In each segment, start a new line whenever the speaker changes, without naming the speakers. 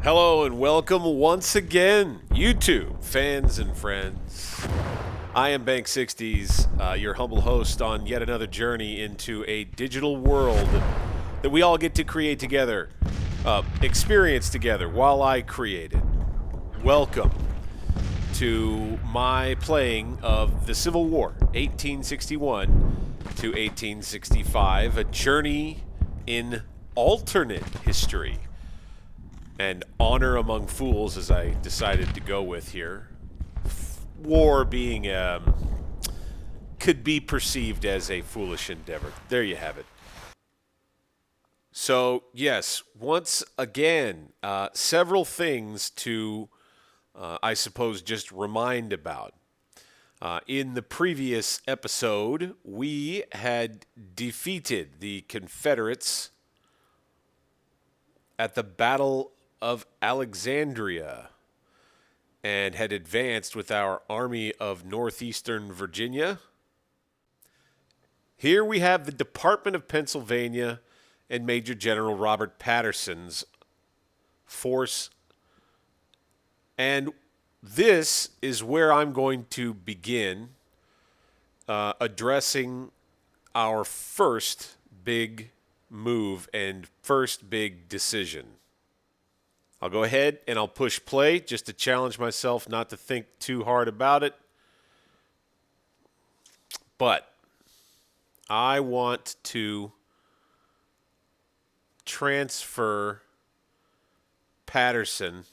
Hello and welcome once again, YouTube fans and friends. I am Bank60s, your humble host on yet another journey into a digital world that we all get to create together, experience together while I create it. Welcome to my playing of the Civil War, 1861 to 1865, a journey in alternate history. And honor among fools, as I decided to go with here. War being could be perceived as a foolish endeavor. There you have it. So yes, once again, several things to, I suppose, just remind about. In the previous episode, we had defeated the Confederates at the Battle of Alexandria and had advanced with our Army of Northeastern Virginia. Here we have the Department of Pennsylvania and Major General Robert Patterson's force. And this is where I'm going to begin addressing our first big move and first big decision. I'll go ahead and I'll push play just to challenge myself not to think too hard about it. But I want to transfer Patterson,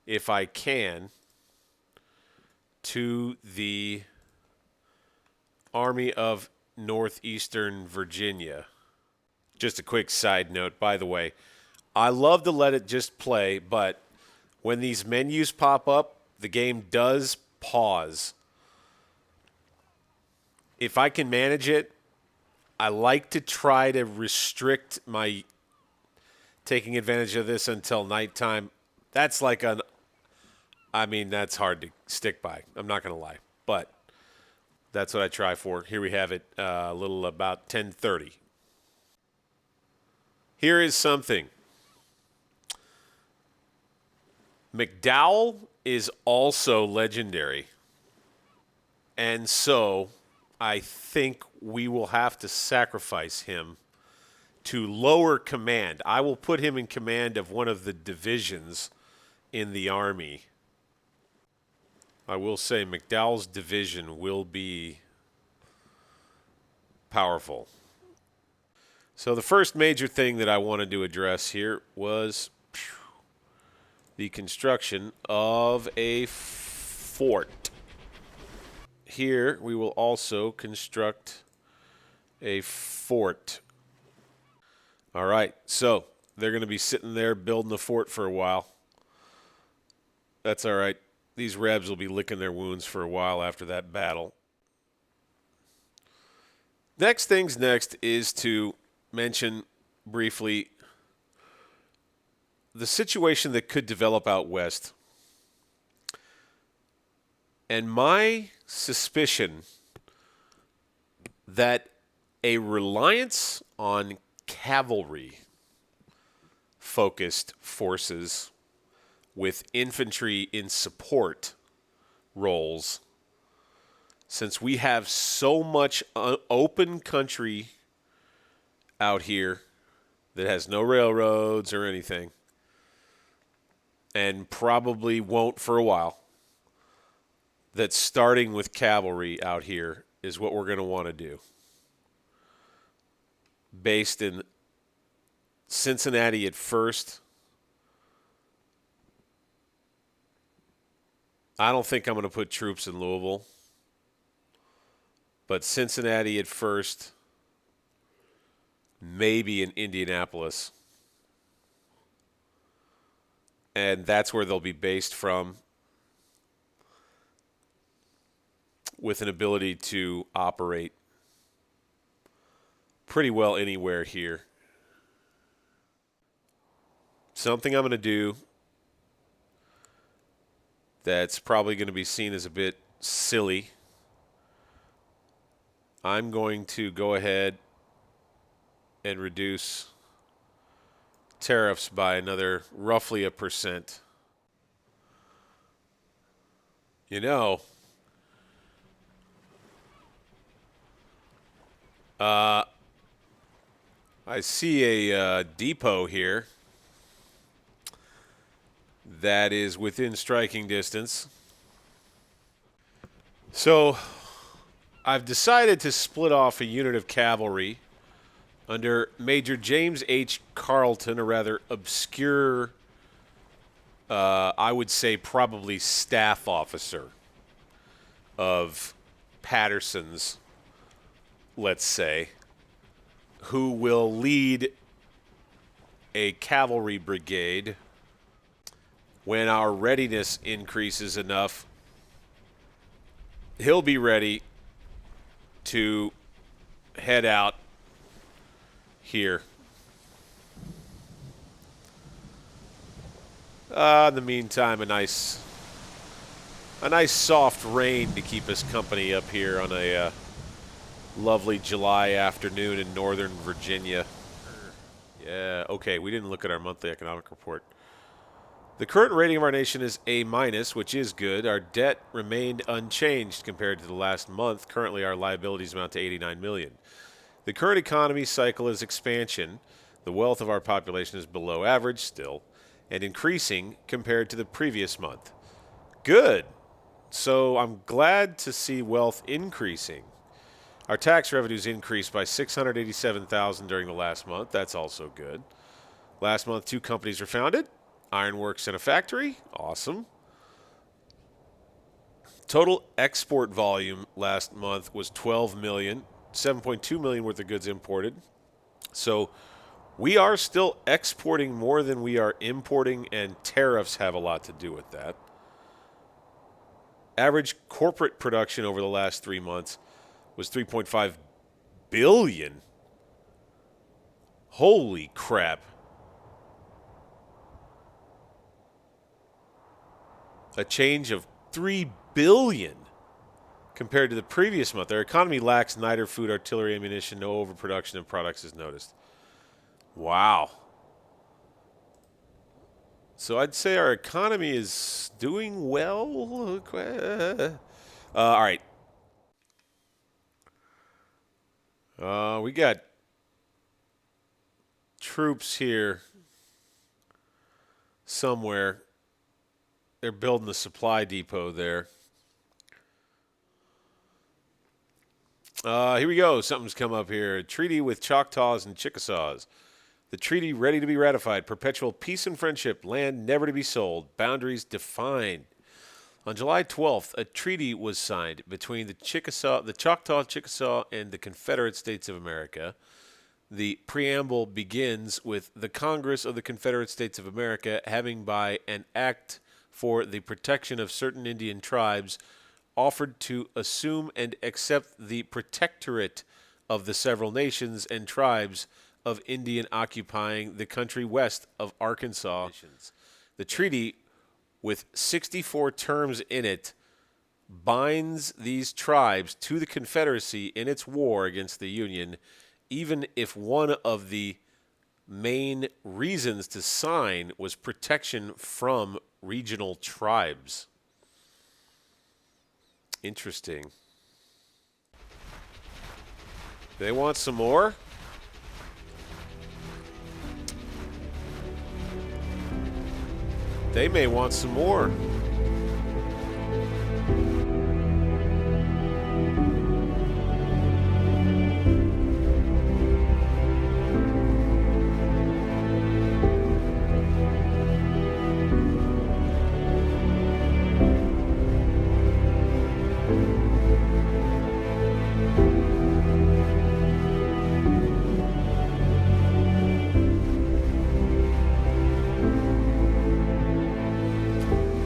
if I can, to the Army of Northeastern Virginia. Just a quick side note, by the way. I love to let it just play, but when these menus pop up, the game does pause. If I can manage it, I like to try to restrict my taking advantage of this until nighttime. That's like that's hard to stick by. I'm not going to lie, but that's what I try for. Here we have it, a little about 10:30. Here is something. McDowell is also legendary, and so I think we will have to sacrifice him to lower command. I will put him in command of one of the divisions in the Army. I will say McDowell's division will be powerful. So the first major thing that I wanted to address here was the construction of a fort. Here we will also construct a fort. All right, so they're going to be sitting there building the fort for a while. That's all right. These Rebs will be licking their wounds for a while after that battle. Next things next is to mention briefly the situation that could develop out west. And my suspicion that a reliance on cavalry-focused forces with infantry in support roles, since we have so much open country out here that has no railroads or anything, and probably won't for a while, that starting with cavalry out here is what we're going to want to do. Based in Cincinnati at first. I don't think I'm going to put troops in Louisville. But Cincinnati at first, maybe in Indianapolis. And that's where they'll be based from, with an ability to operate pretty well anywhere here. Something I'm going to do that's probably going to be seen as a bit silly. I'm going to go ahead and reduce tariffs by another roughly 1%. You know, I see a depot here that is within striking distance. So I've decided to split off a unit of cavalry under Major James H. Carleton, a rather obscure, I would say probably staff officer of Patterson's, let's say, who will lead a cavalry brigade when our readiness increases enough. He'll be ready to head out here. In the meantime, a nice soft rain to keep us company up here on a lovely July afternoon in Northern Virginia. Yeah, okay, we didn't look at our monthly economic report. The current rating of our nation is A-, which is good. Our debt remained unchanged compared to the last month. Currently, our liabilities amount to $89 million. The current economy cycle is expansion. The wealth of our population is below average still and increasing compared to the previous month. Good. So I'm glad to see wealth increasing. Our tax revenues increased by $687,000 during the last month. That's also good. Last month, 2 companies were founded. Ironworks and a factory. Awesome. Total export volume last month was 12 million, 7.2 million worth of goods imported. So we are still exporting more than we are importing, and tariffs have a lot to do with that. Average corporate production over the last 3 months was 3.5 billion. Holy crap. A change of 3 billion compared to the previous month. Our economy lacks neither food, artillery, ammunition. No overproduction of products is noticed. Wow. So I'd say our economy is doing well. All right. We got troops here somewhere. They're building the supply depot there. Here we go. Something's come up here. A treaty with Choctaws and Chickasaws. The treaty ready to be ratified. Perpetual peace and friendship. Land never to be sold. Boundaries defined. On July 12th, a treaty was signed between the Choctaw, Chickasaw, and the Confederate States of America. The preamble begins with the Congress of the Confederate States of America having by an act for the protection of certain Indian tribes offered to assume and accept the protectorate of the several nations and tribes of Indian occupying the country west of Arkansas. The treaty, with 64 terms in it, binds these tribes to the Confederacy in its war against the Union, even if one of the main reasons to sign was protection from regional tribes. Interesting. They want some more? They may want some more.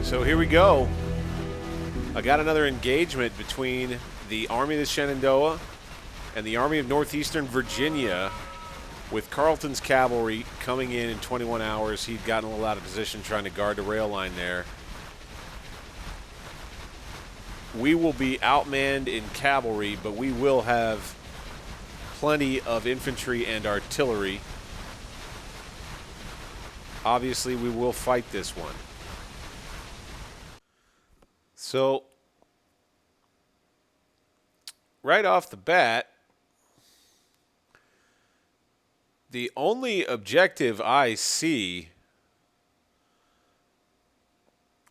So here we go. I got another engagement between the Army of the Shenandoah and the Army of Northeastern Virginia, with Carleton's cavalry coming in 21 hours. He'd gotten a little out of position trying to guard the rail line there. We will be outmanned in cavalry, but we will have plenty of infantry and artillery. obviously we will fight this one. So, right off the bat, the only objective I see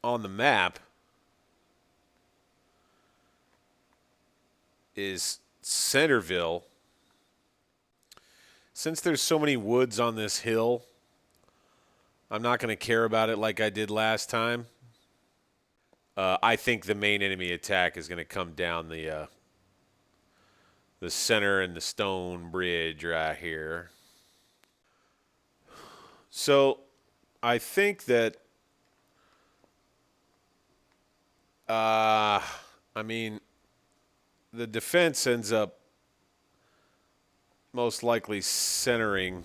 on the map is Centerville. Since there's so many woods on this hill, I'm not going to care about it like I did last time. I think the main enemy attack is going to come down the center and the stone bridge right here. So I think that, I mean, the defense ends up most likely centering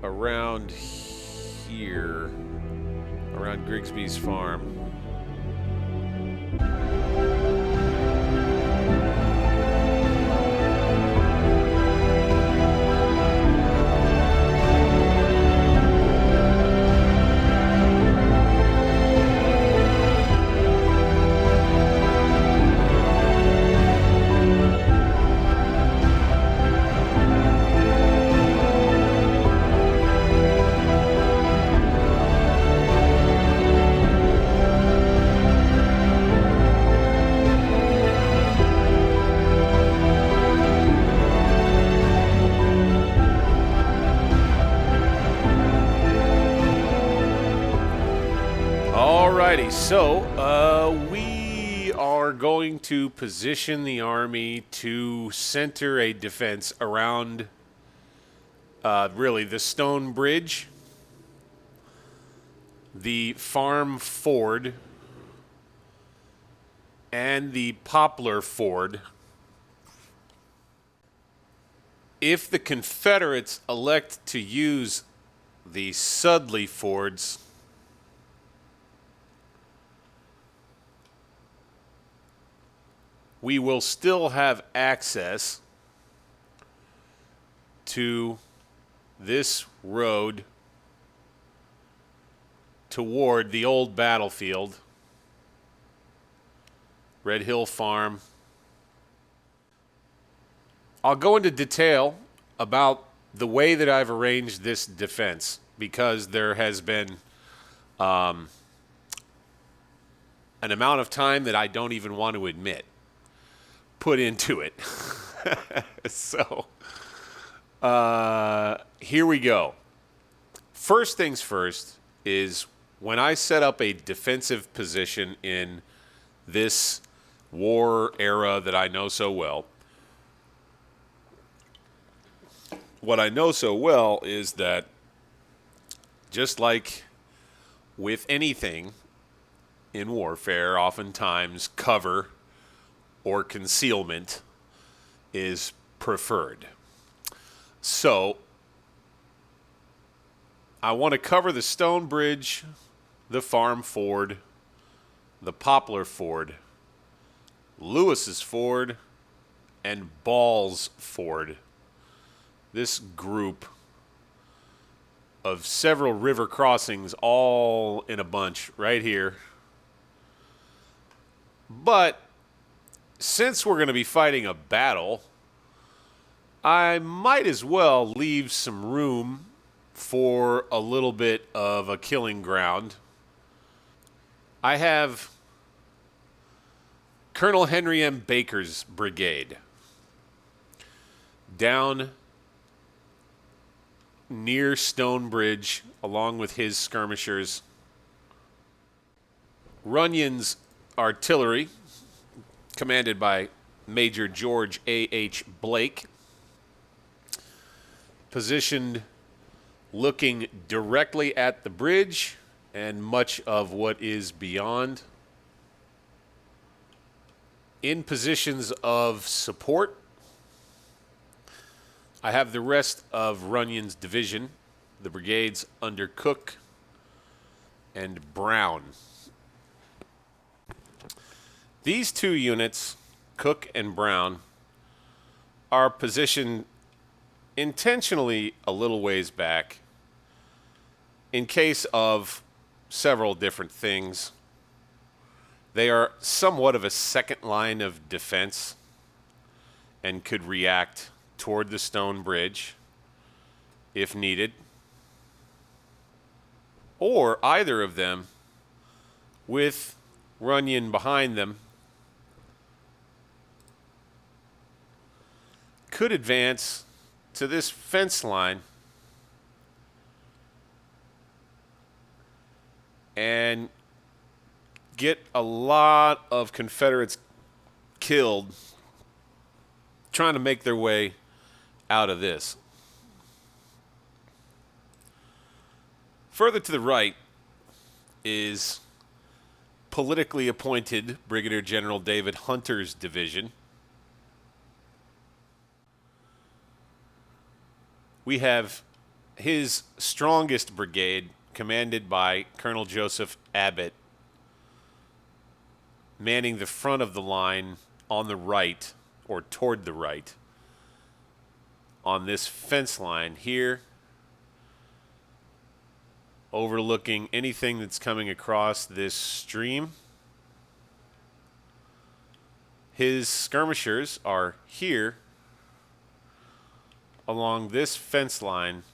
around here, around Grigsby's farm. Alrighty, so we are going to position the army to center a defense around really the stone bridge, the farm ford, and the poplar ford. If the Confederates elect to use the Sudley fords, we will still have access to this road toward the old battlefield, Red Hill Farm. I'll go into detail about the way that I've arranged this defense because there has been an amount of time that I don't even want to admit put into it. So, here we go. First things first is when I set up a defensive position in this war era that I know so well, what I know so well is that just like with anything in warfare, oftentimes cover or concealment is preferred. So I want to cover the stone bridge, the farm ford, the poplar ford, Lewis's ford, and Ball's ford. This group of several river crossings all in a bunch right here. But since we're going to be fighting a battle, I might as well leave some room for a little bit of a killing ground. I have Colonel Henry M. Baker's brigade down near Stonebridge along with his skirmishers. Runyon's artillery, commanded by Major George A.H. Blake, positioned looking directly at the bridge and much of what is beyond. In positions of support, I have the rest of Runyon's division, the brigades under Cook and Brown. These two units, Cook and Brown, are positioned intentionally a little ways back in case of several different things. They are somewhat of a second line of defense and could react toward the stone bridge if needed. Or either of them with Runyon behind them could advance to this fence line and get a lot of Confederates killed trying to make their way out of this. Further to the right is politically appointed Brigadier General David Hunter's division. We have his strongest brigade, commanded by Colonel Joseph Abbott, manning the front of the line on the right, or toward the right, on this fence line here, overlooking anything that's coming across this stream. His skirmishers are here along this fence line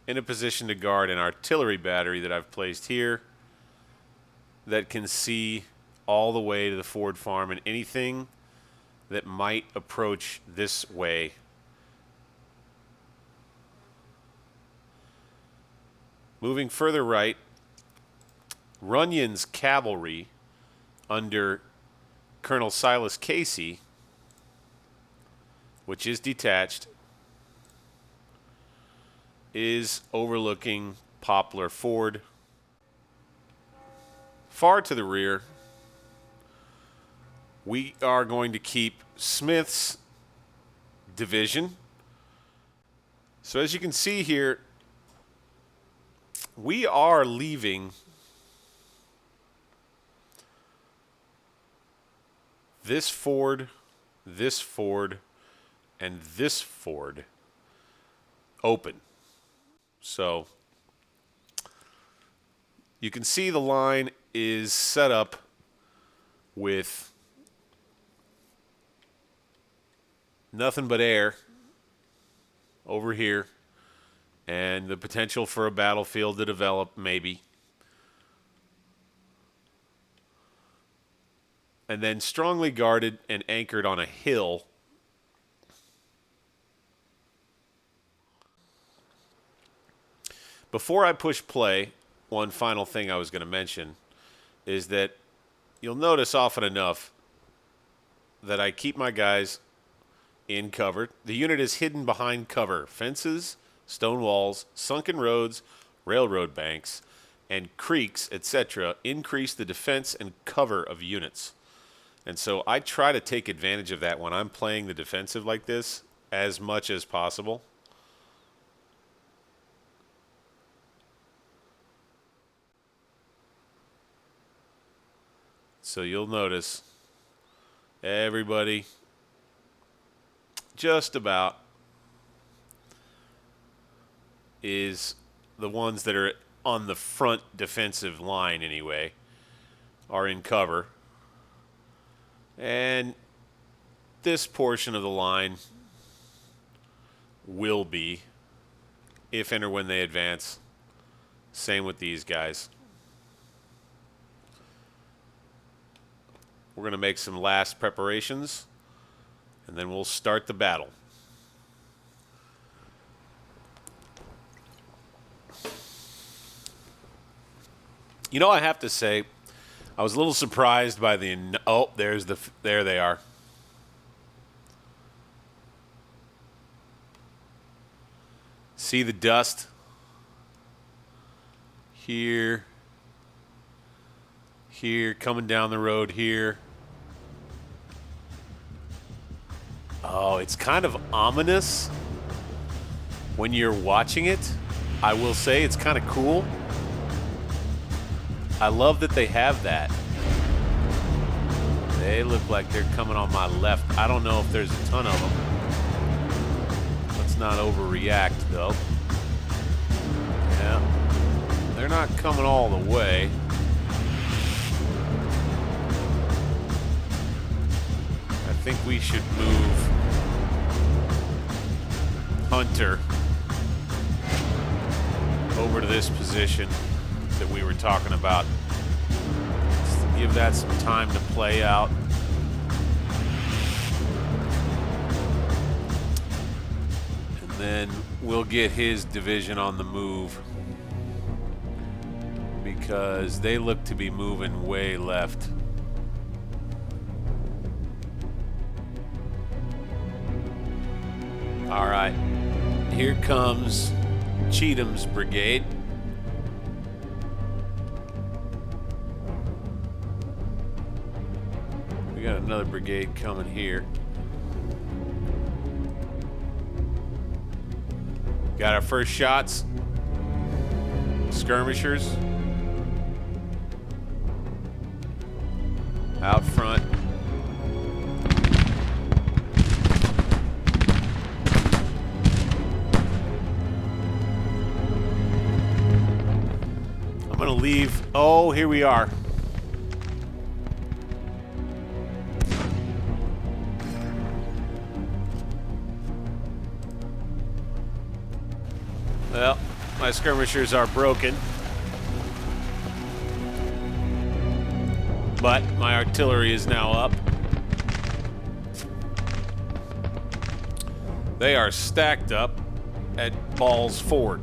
in a position to guard an artillery battery that I've placed here that can see all the way to the Ford farm and anything that might approach this way. Moving further right, Runyon's cavalry under Colonel Silas Casey, which is detached, is overlooking Poplar Ford. Far to the rear, we are going to keep Smith's division. So as you can see here, we are leaving this ford, and this ford open. So you can see the line is set up with nothing but air over here and the potential for a battlefield to develop, maybe. And then strongly guarded and anchored on a hill. Before I push play, one final thing I was going to mention is that you'll notice often enough that I keep my guys in cover. The unit is hidden behind cover, fences, stone walls, sunken roads, railroad banks, and creeks, etc. increase the defense and cover of units. And so I try to take advantage of that when I'm playing the defensive like this as much as possible. So you'll notice everybody just about is the ones that are on the front defensive line anyway are in cover. And this portion of the line will be, if and or when they advance. Same with these guys. We're going to make some last preparations, and then we'll start the battle. You know, I have to say, I was a little surprised by the... Oh, there they are. See the dust? Here, coming down the road here. Oh, it's kind of ominous when you're watching it. I will say it's kind of cool. I love that they have that. They look like they're coming on my left. I don't know if there's a ton of them. Let's not overreact, though. Yeah. they're not coming all the way. I think we should move Hunter over to this position that we were talking about. Just to give that some time to play out. And then we'll get his division on the move, because they look to be moving way left. All right, here comes Cheatham's brigade. We got another brigade coming here. Got our first shots. Skirmishers out front. I'm gonna leave. Oh, here we are. Well, my skirmishers are broken, but my artillery is now up. They are stacked up at Balls Ford.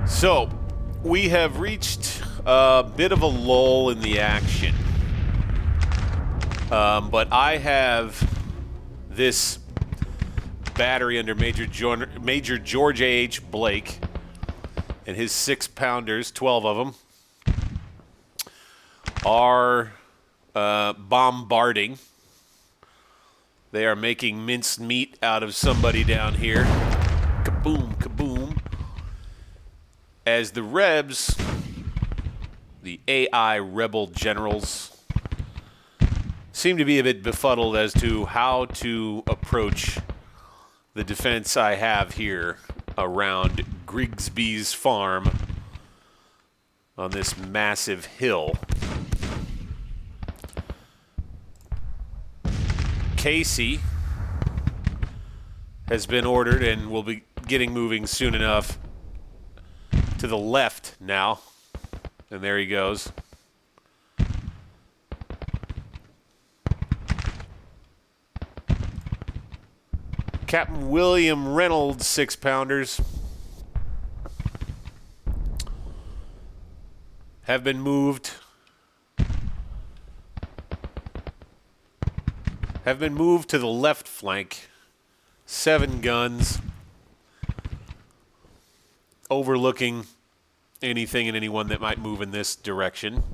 So, we have reached a bit of a lull in the action. But I have this battery under Major George A.H. Blake and his 6-pounders, 12 of them, are bombarding. They are making minced meat out of somebody down here. Kaboom, kaboom. As the Rebs, the AI rebel generals, seem to be a bit befuddled as to how to approach the defense I have here around Grigsby's farm on this massive hill. Casey has been ordered and will be getting moving soon enough to the left now. And there he goes. Captain William Reynolds, 6-pounders, have been moved. Have been moved to the left flank. 7 guns, overlooking anything and anyone that might move in this direction.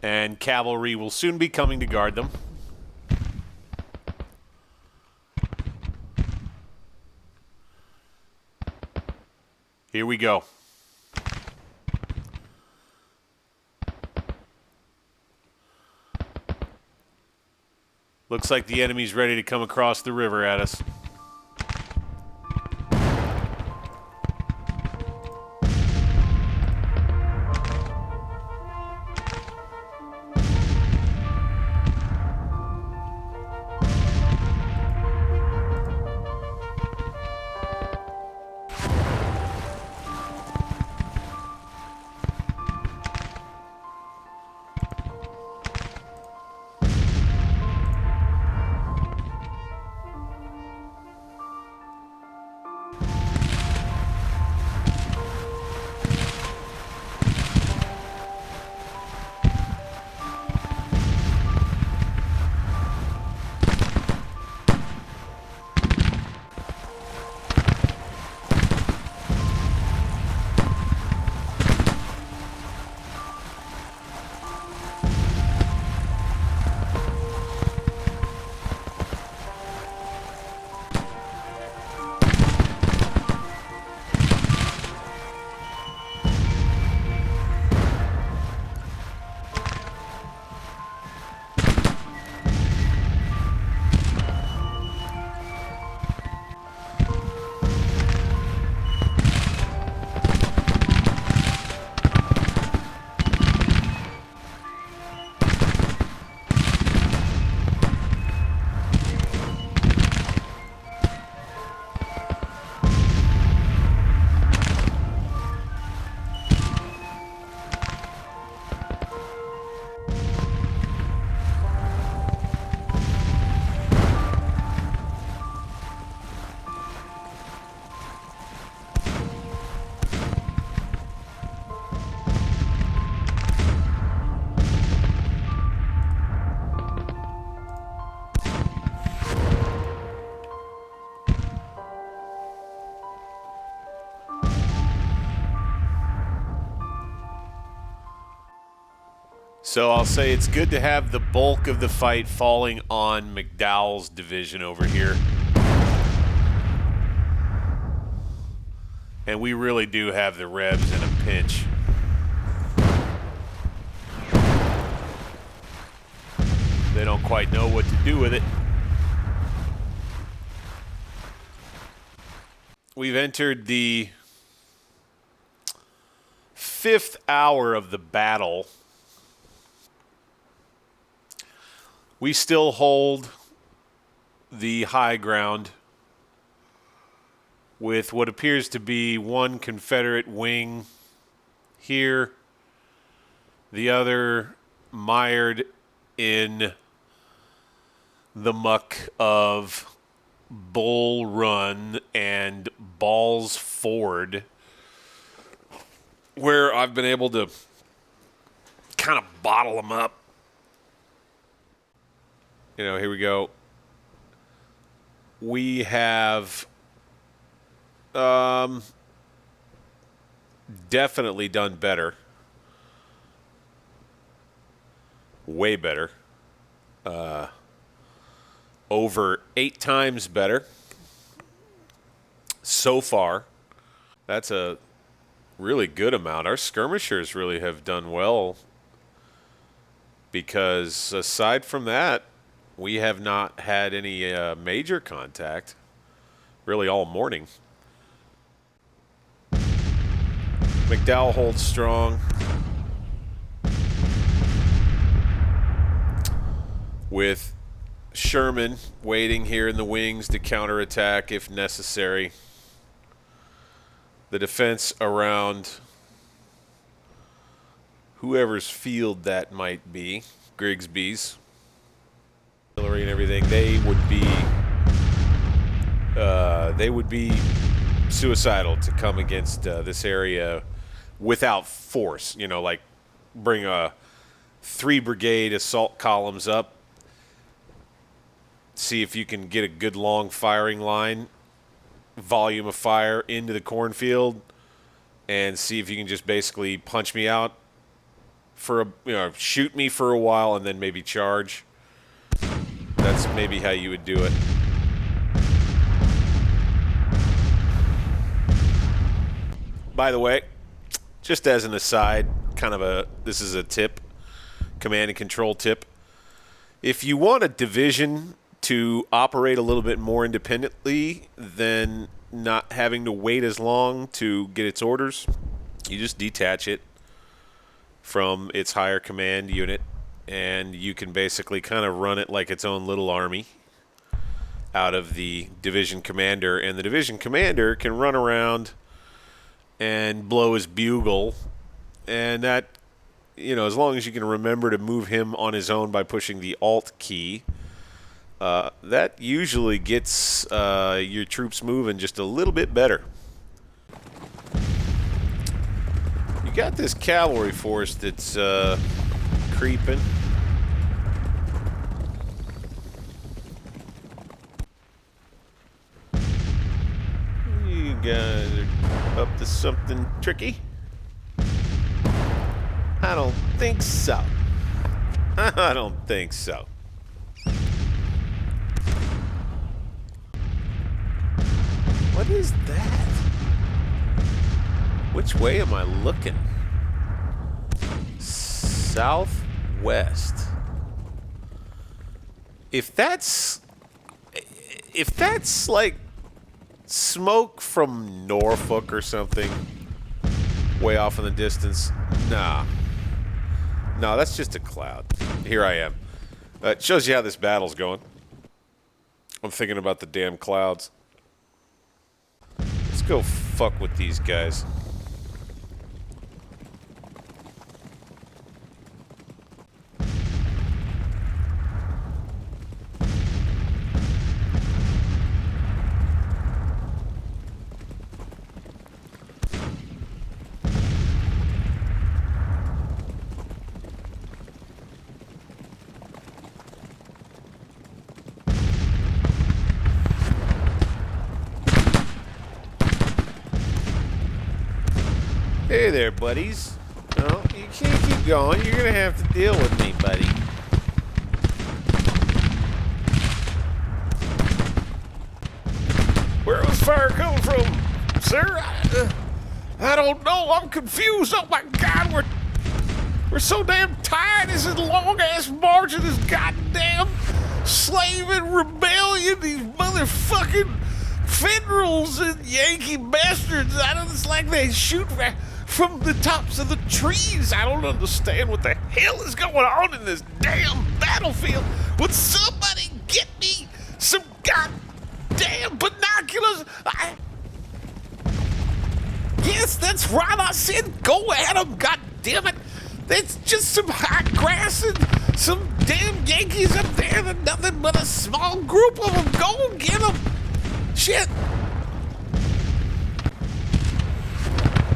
And cavalry will soon be coming to guard them. Here we go. Looks like the enemy's ready to come across the river at us. So I'll say it's good to have the bulk of the fight falling on McDowell's division over here. And we really do have the Rebs in a pinch. They don't quite know what to do with it. We've entered the 5th hour of the battle. We still hold the high ground with what appears to be one Confederate wing here, the other mired in the muck of Bull Run and Balls Ford, where I've been able to kind of bottle them up You know, here we go. We have definitely done better. Way better. Over 8 times better so far. That's a really good amount. Our skirmishers really have done well because aside from that, we have not had any major contact really all morning. McDowell holds strong with Sherman waiting here in the wings to counterattack if necessary. The defense around whoever's field that might be, Grigsby's, artillery and everything, they would be suicidal to come against this area without force. You know, like bring a 3 brigade assault columns up, see if you can get a good long firing line, volume of fire into the cornfield, and see if you can just basically punch me out for shoot me for a while and then maybe charge. That's maybe how you would do it. By the way, just as an aside, this is a tip, command and control tip. If you want a division to operate a little bit more independently than not having to wait as long to get its orders, you just detach it from its higher command unit, and you can basically kind of run it like its own little army out of the division commander, and the division commander can run around and blow his bugle, and that, as long as you can remember to move him on his own by pushing the alt key, that usually gets your troops moving just a little bit better. You got this cavalry force that's creeping. You guys are up to something tricky? I don't think so. I don't think so. What is that? Which way am I looking? Southwest. If that's like smoke from Norfolk or something way off in the distance, nah. No, that's just a cloud. Here I am. It shows you how this battle's going. I'm thinking about the damn clouds. Let's go fuck with these guys. Hey there, buddies. No, you can't keep going. You're gonna have to deal with me, buddy. Where was fire coming from, sir? I don't know. I'm confused. Oh my God, we're so damn tired. This is long-ass march of this goddamn slaving rebellion. These motherfucking Federals and Yankee bastards. It's like they shoot from the tops of the trees. I don't understand what the hell is going on in this damn battlefield. Would somebody get me some goddamn binoculars? Yes, that's right. I said go at them. God damn it. It's just some hot grass and some damn Yankees up there. They're nothing but a small group of them. Go get them. Shit.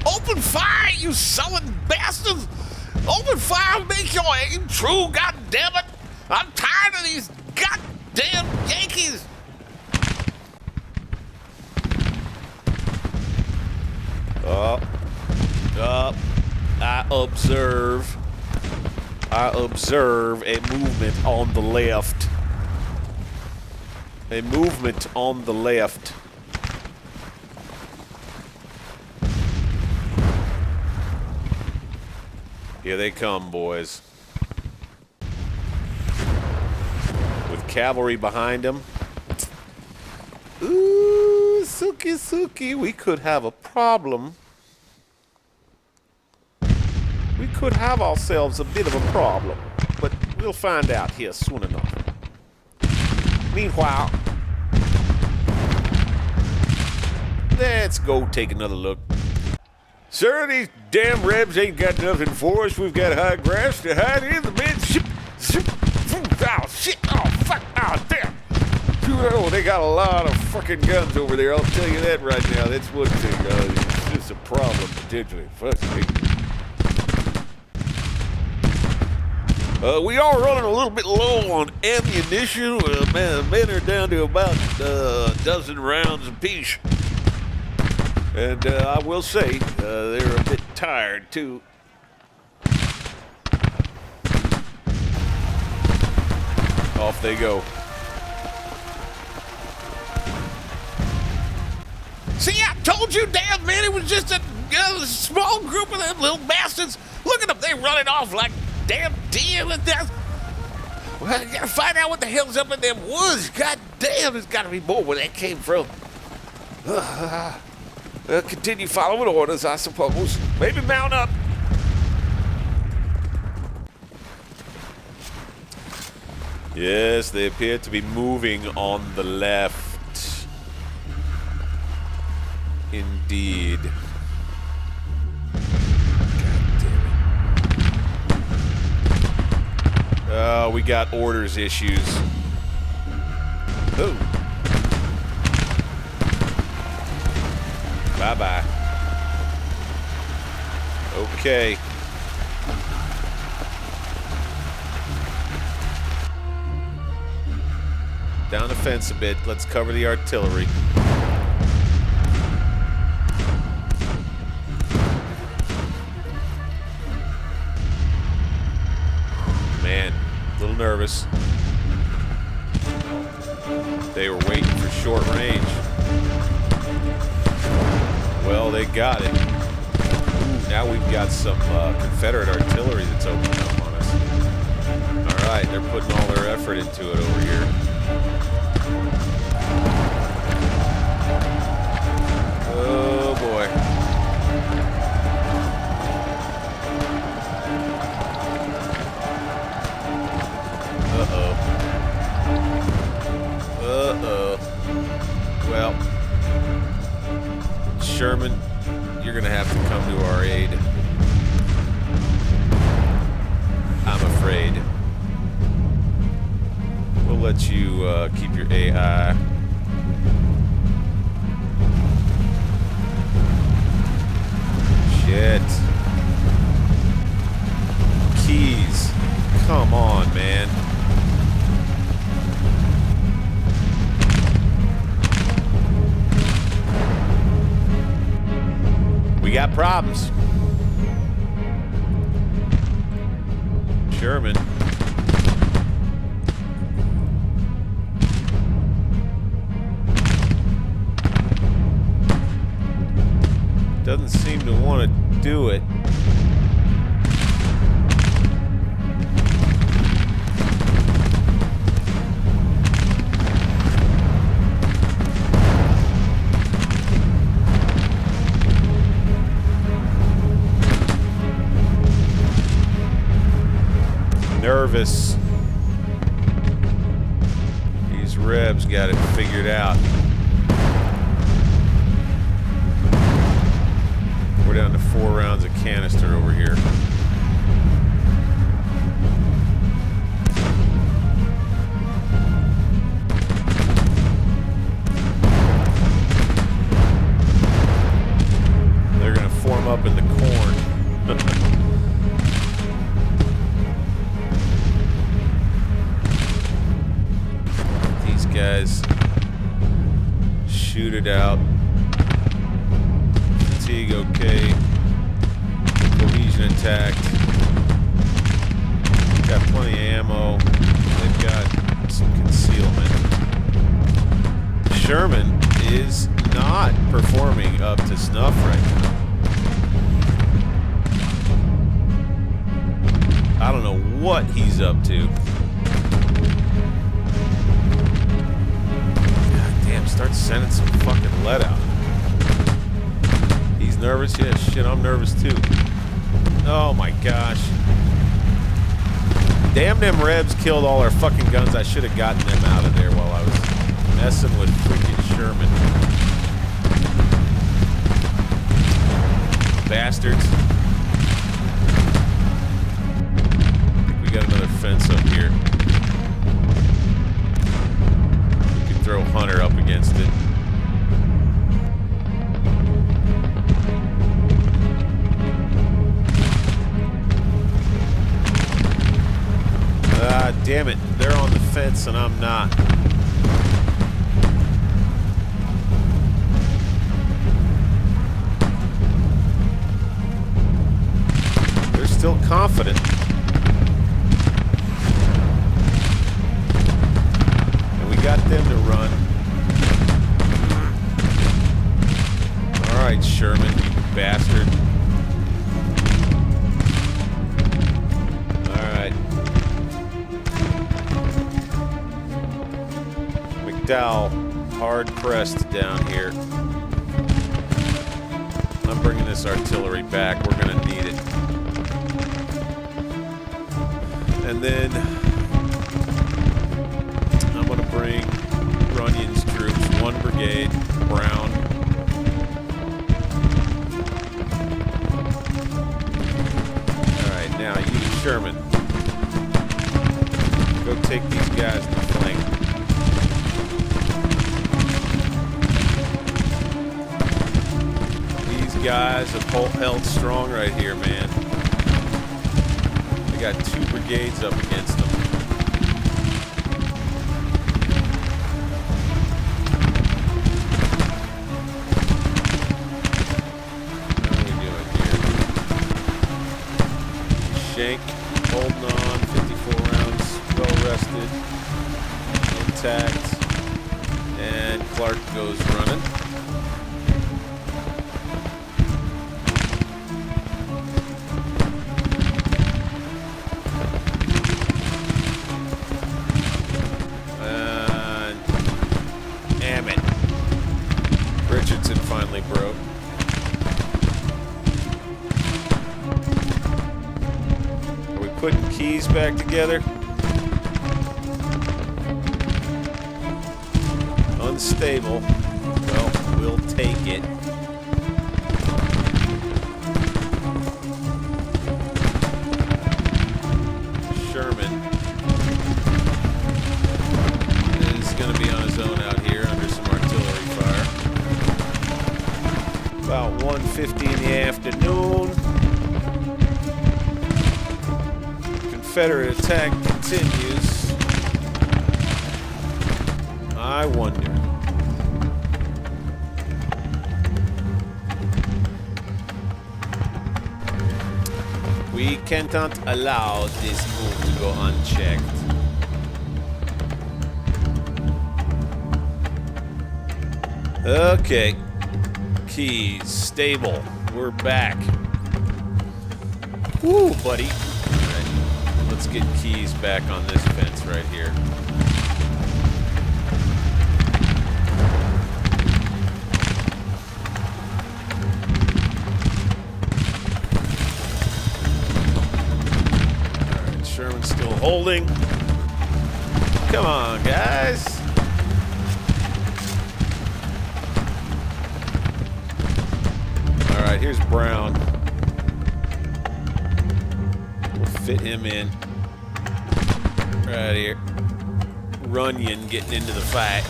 Open fire, you sullen bastards! Open fire, make your aim true, goddammit! I'm tired of these goddamn Yankees! I observe a movement on the left. A movement on the left. Here they come, boys. With cavalry behind them. Ooh, Suki Suki, we could have a problem. We could have ourselves a bit of a problem, but we'll find out here soon enough. Meanwhile, let's go take another look. Sir, these damn Rebs ain't got nothing for us. We've got high grass to hide in the midship. Oh, shit. Oh, fuck. Oh, damn. Oh, they got a lot of fucking guns over there. I'll tell you that right now. That's one thing. It's a problem, potentially. Fuck me. We are running a little bit low on ammunition. Men are down to about a dozen rounds apiece. And I will say, they're a bit tired, too. Off they go. See, I told you, damn man, it was just a small group of them little bastards. Look at them, they running off like damn deer and death. Well, I gotta find out what the hell's up in them woods. God damn, there's gotta be more where that came from. Continue following orders, I suppose. Maybe mount up. Yes, they appear to be moving on the left. Indeed. Oh, we got orders issues. Ooh. Bye-bye. Okay. Down the fence a bit. Let's cover the artillery. Man, a little nervous. They were waiting for short range. Well, they got it. Ooh, now we've got some Confederate artillery that's opening up on us. All right, they're putting all their effort into it over here. Oh, boy. Uh-oh. Uh-oh. Well, Sherman, you're going to have to come to our aid. I'm afraid. We'll let you keep your AI. Shit. Keys. Come on, man. We got problems. Sherman. Doesn't seem to want to do it. Nervous. These Rebs got it figured out. We're down to 4 rounds of canister over here. They're gonna form up in the corn. booted out. Fatigue okay. Cohesion intact. Got plenty of ammo. They've got some concealment. Sherman is not performing up to snuff right now. I don't know what he's up to. God damn, start sending some fucking lead out. He's nervous? Yeah, shit, I'm nervous too. Oh my gosh. Damn, them Rebs killed all our fucking guns. I should have gotten them out of there while I was messing with freaking Sherman. Bastards. Got another fence up here. We could throw Hunter up against it. Ah, damn it. They're on the fence and I'm not. They're still confident. Got them to run. Alright, Sherman, you bastard. Alright. McDowell, hard pressed down here. I'm bringing this artillery back. We're going to need it. And then I'm going to bring Runyon's troops, 1 brigade, Brown. Alright, now you, Sherman. Go take these guys in the flank. These guys have held strong right here, man. They got 2 brigades up against them. Shank, holding on, 54 rounds, well rested, intact, and Clark goes running. Damn it. Richardson finally broke. Putting keys back together. Unstable. Well, we'll take it. Sherman is going to be on his own out here under some artillery fire. About 1:50 in the afternoon. Confederate attack continues. I wonder. We cannot allow this move to go unchecked. Okay. Keys, stable. We're back. Woo, buddy. Let's get keys back on this fence right here. Alright, Sherman's still holding. Come on, guys. Alright, here's Brown. We'll fit him in. Right here. Runyon getting into the fight.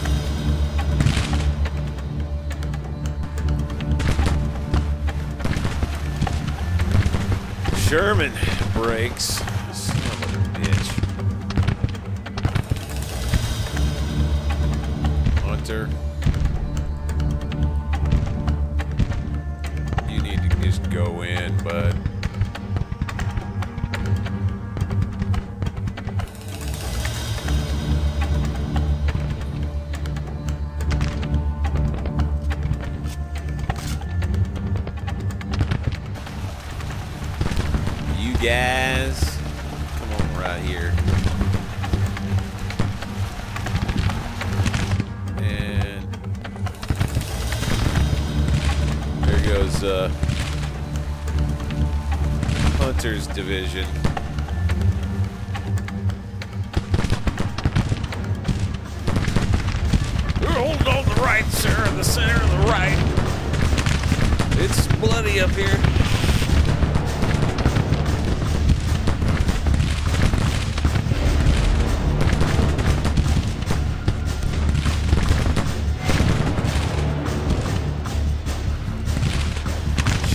Sherman breaks. Son of a bitch. Hunter. go in, bud. You guys, come on right here. And there goes Hunter's division. We're holding on the right, sir, in the center of the right. It's bloody up here.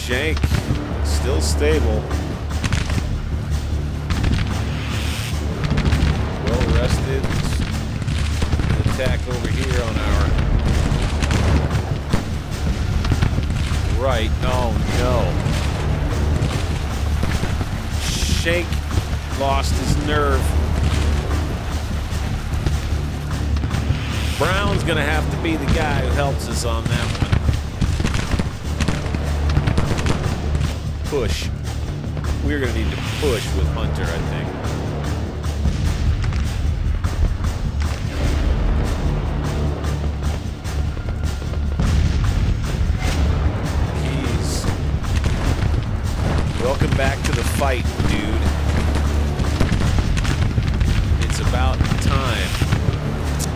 Shank, still stable. Well rested. Attack over here on our right. Oh no. Shank lost his nerve. Brown's gonna have to be the guy who helps us on that one. Push. We're gonna need to push with Hunter, I think. Keys. Welcome back to the fight, dude. It's about time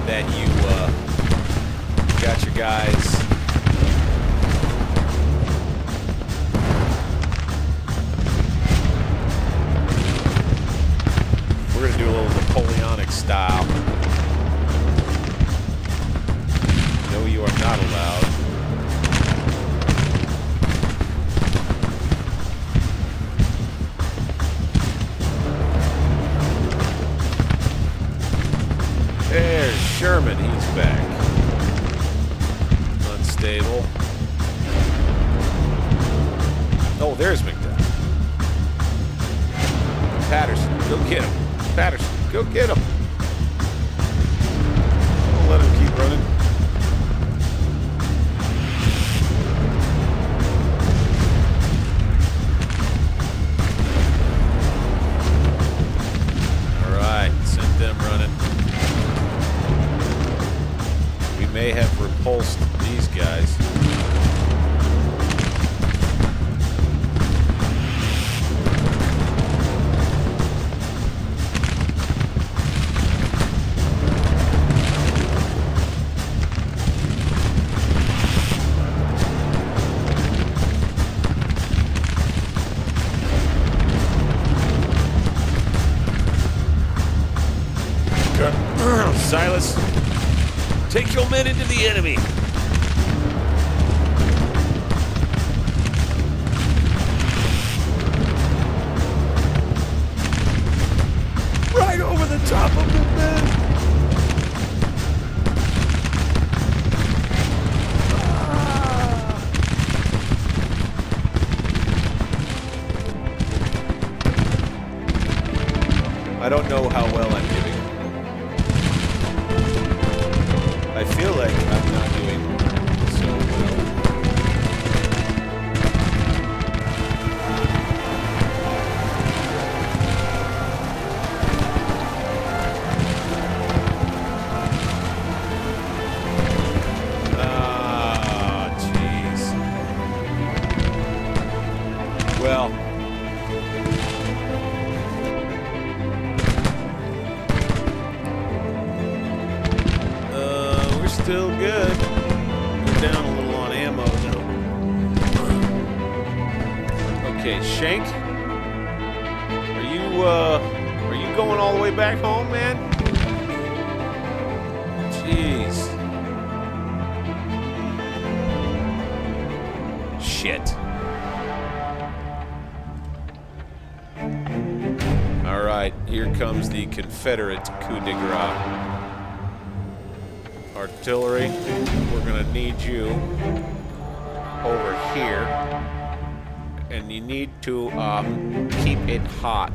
that you got your guys. We're gonna do a little Napoleonic style. No, you are not allowed. There's Sherman, he's back. Unstable. Oh, there's McDowell. Patterson, go get him. Patterson, go get him. Don't let him keep running. All right, sent them running. We may have repulsed these guys. Silas, take your men into the enemy. Right over the top of the men. I don't know how well I'm doing. I feel like I'm not doing so well. Ah, jeez. Well, still good. We're down a little on ammo though. Okay, Shank, are you going all the way back home, man? Jeez. Shit. All right, here comes the Confederate coup de grace. Artillery, we're gonna need you over here. and you need to keep it hot.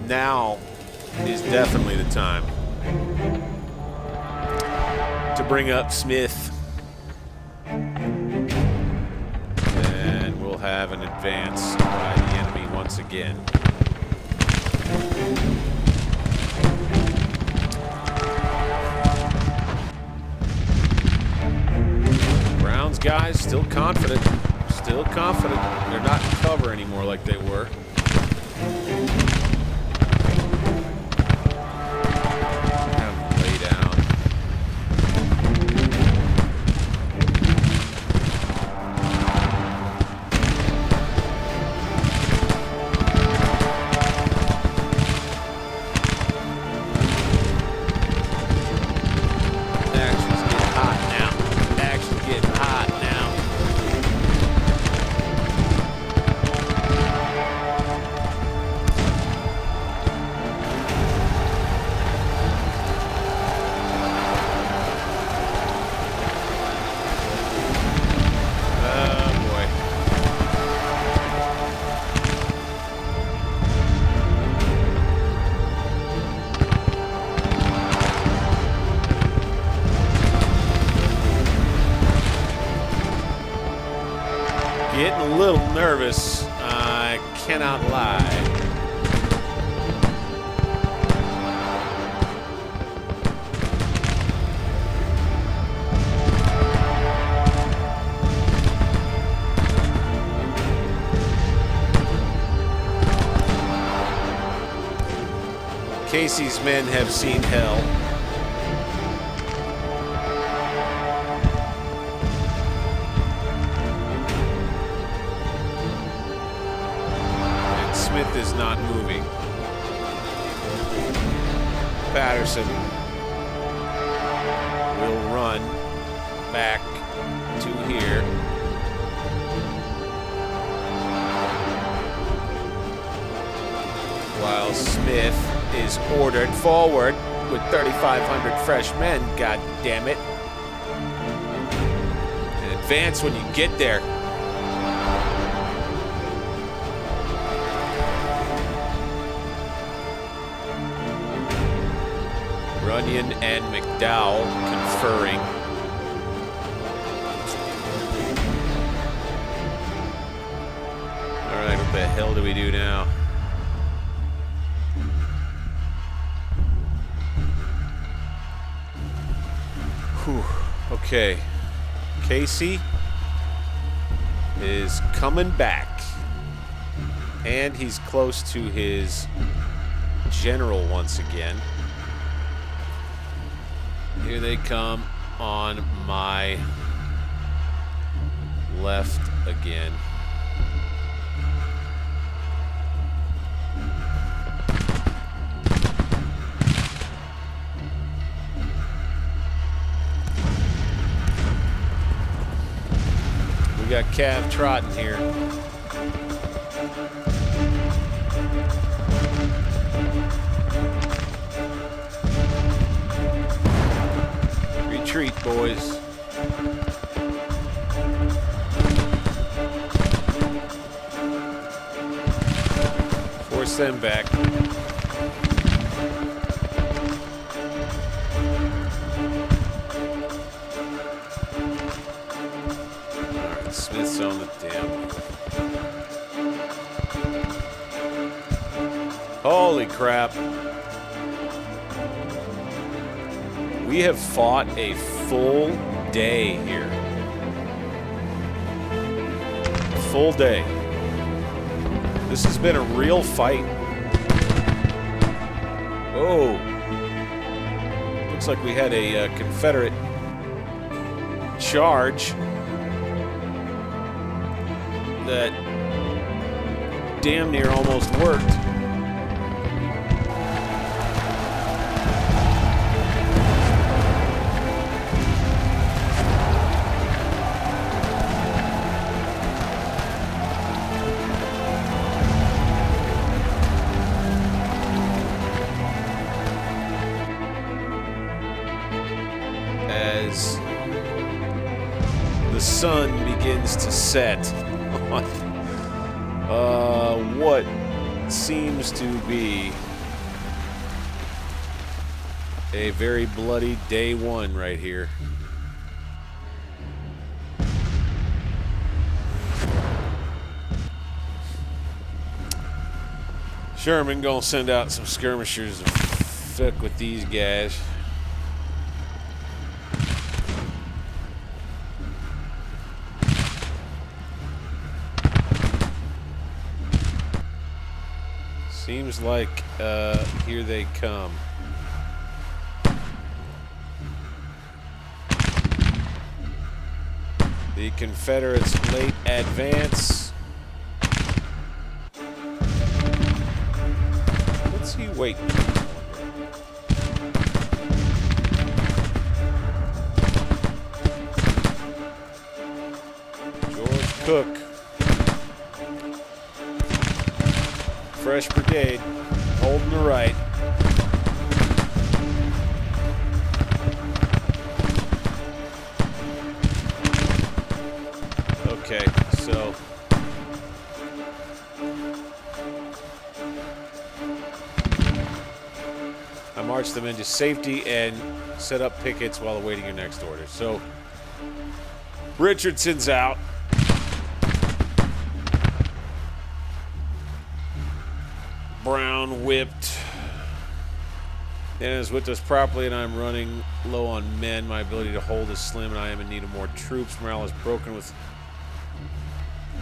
Now is definitely the time to bring up Smith. And we'll have an advance by the enemy once again. Brown's guys still confident. Still confident. They're not in cover anymore like they were. Getting a little nervous, I cannot lie. Casey's men have seen hell. Smith is not moving. Patterson will run back to here. While Smith is ordered forward with 3,500 fresh men, god damn it. And advance when you get there. Runyon and McDowell conferring. All right, what the hell do we do now? Whew. Okay. Casey is coming back. And he's close to his general once again. Here they come on my left again. We got Cav trotting here. Retreat, boys. Force them back. Alright, Smith's on the dam. Holy crap. We have fought a full day here. Full day. This has been a real fight. Oh. Looks like we had a Confederate charge that damn near almost worked. sun begins to set on what seems to be a very bloody day one right here. Sherman gonna send out some skirmishers to fuck with these guys. Seems like here they come. The Confederates' late advance. What's he waiting for? George Cook. Fresh Brigade, holding the right. Okay, so I marched them into safety and set up pickets while awaiting your next order. So Richardson's out. Brown whipped. Dan is with us properly, and I'm running low on men. My ability to hold is slim, and I am in need of more troops. Morale is broken with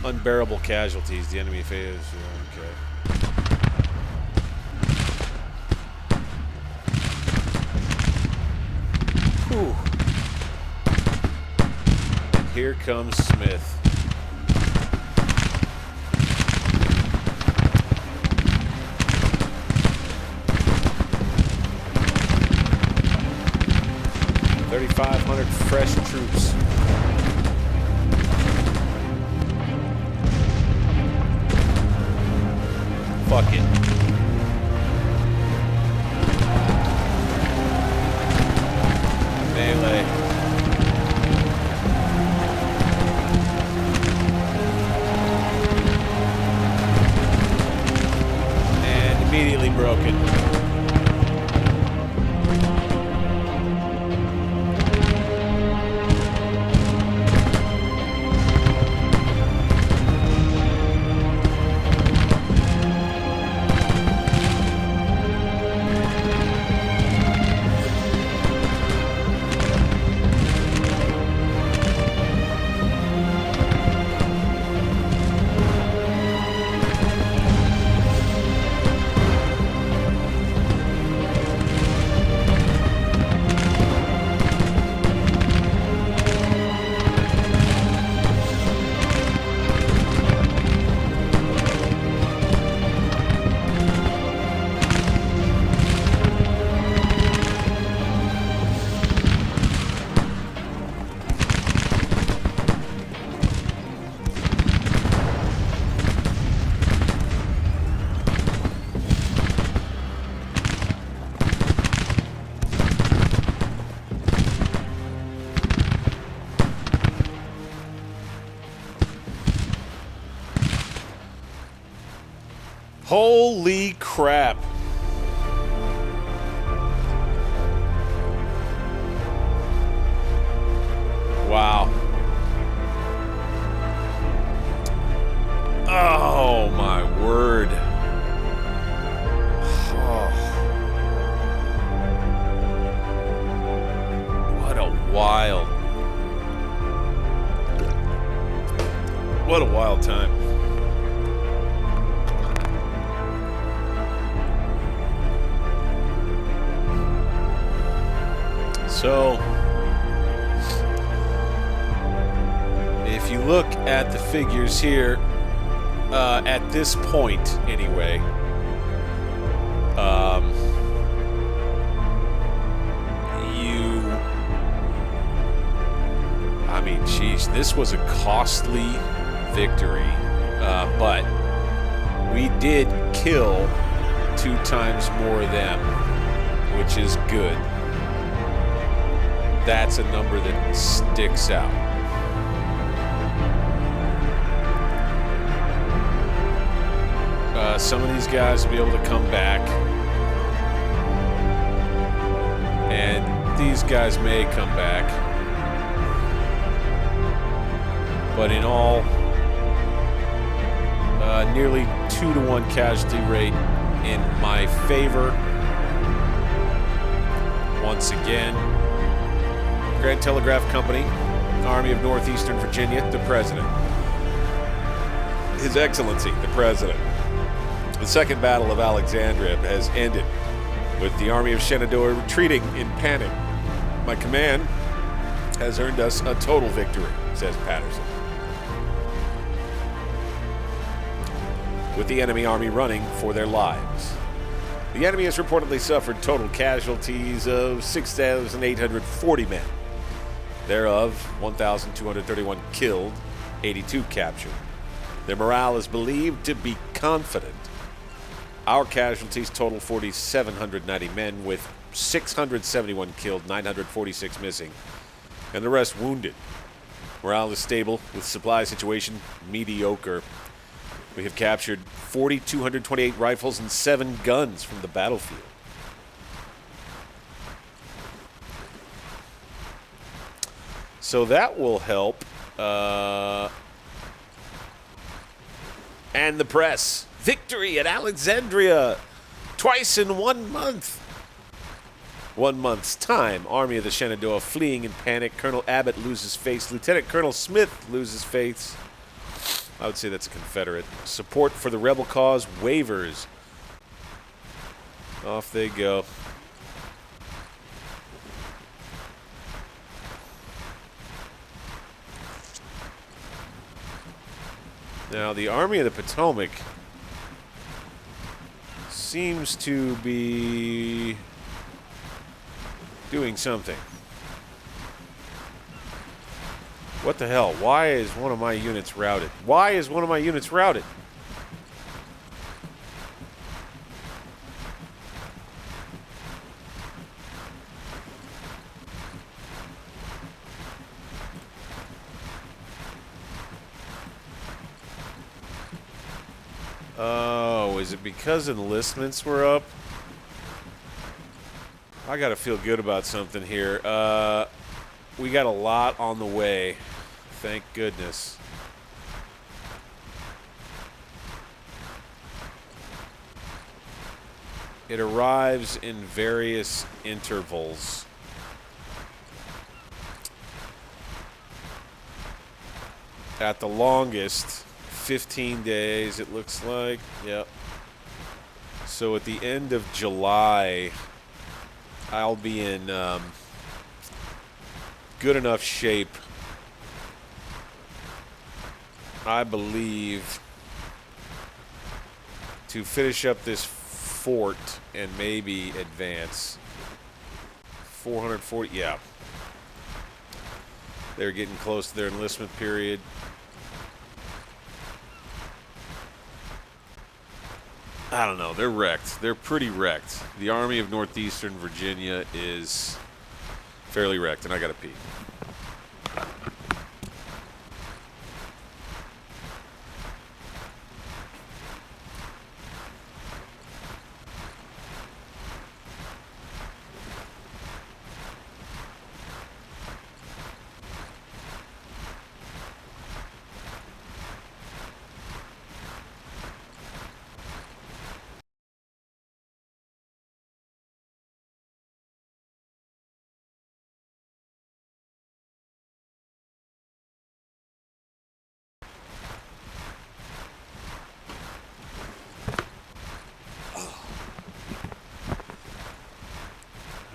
unbearable casualties. The enemy phase. Okay. Whew. And here comes Smith. $3,500 fresh troops. Fuck it. Melee. And immediately broken. Holy crap. Wow. Oh my word. Oh. What a wild time. So, if you look at the figures here, at this point anyway, I mean, geez, this was a costly victory, but we did kill 2 times more of them, which is good. That's a number that sticks out. some of these guys will be able to come back. And these guys may come back. But in all, nearly 2-to-1 casualty rate in my favor. Once again, Grand Telegraph Company, Army of Northeastern Virginia, the President. His Excellency, the President. The Second Battle of Alexandria has ended, with the Army of Shenandoah retreating in panic. My command has earned us a total victory, says Patterson. With the enemy army running for their lives. The enemy has reportedly suffered total casualties of 6,840 men. Thereof, 1,231 killed, 82 captured. Their morale is believed to be confident. Our casualties total 4,790 men, with 671 killed, 946 missing, and the rest wounded. Morale is stable, with supply situation mediocre. We have captured 4,228 rifles and 7 guns from the battlefield. So that will help. And the press. Victory at Alexandria. Twice in 1 month. 1 month's time. Army of the Shenandoah fleeing in panic. Colonel Abbott loses face. Lieutenant Colonel Smith loses face. I would say that's a Confederate. Support for the rebel cause wavers. Off they go. Now, the Army of the Potomac seems to be doing something. What the hell? Why is one of my units routed? Why is one of my units routed? Oh, is it because enlistments were up? I gotta feel good about something here. We got a lot on the way. Thank goodness. It arrives in various intervals. At the longest, 15 days, it looks like. Yep. So at the end of July, I'll be in good enough shape, I believe, to finish up this fort and maybe advance. 440, yeah. They're getting close to their enlistment period. I don't know. They're wrecked. They're pretty wrecked. The Army of Northeastern Virginia is fairly wrecked, and I gotta pee.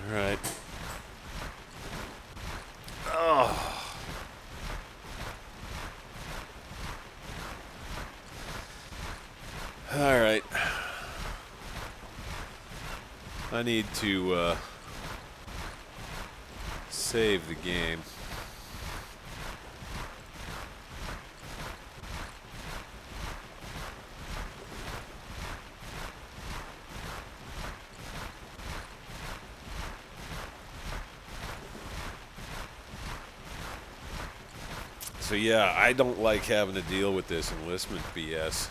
All right. Oh. All right. I need to save the game. So yeah, I don't like having to deal with this enlistment BS.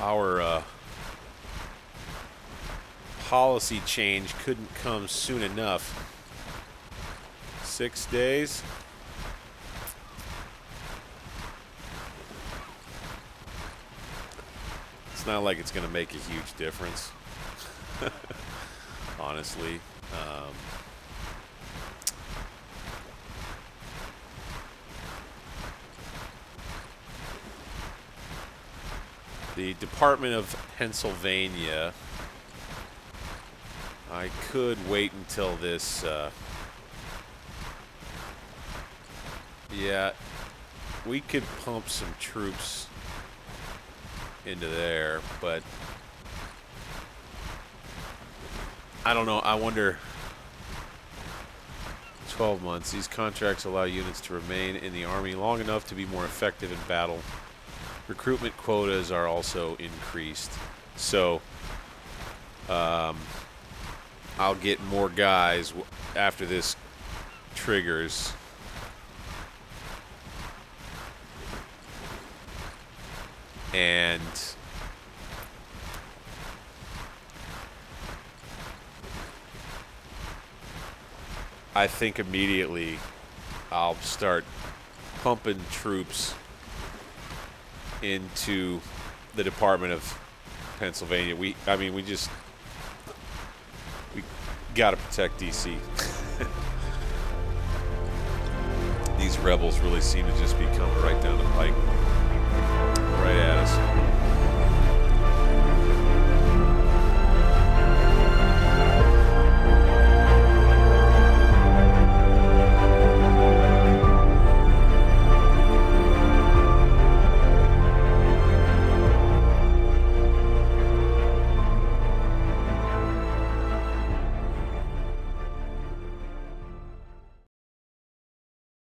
Our policy change couldn't come soon enough. 6 days. It's not like it's going to make a huge difference, honestly. The Department of Pennsylvania, I could wait until this, yeah, we could pump some troops into there, but I don't know. I wonder, 12 months. These contracts allow units to remain in the Army long enough to be more effective in battle. Recruitment quotas are also increased. So I'll get more guys after this triggers. And I think immediately I'll start pumping troops into the Department of Pennsylvania. We got to protect DC. These rebels really seem to just be coming right down the pike.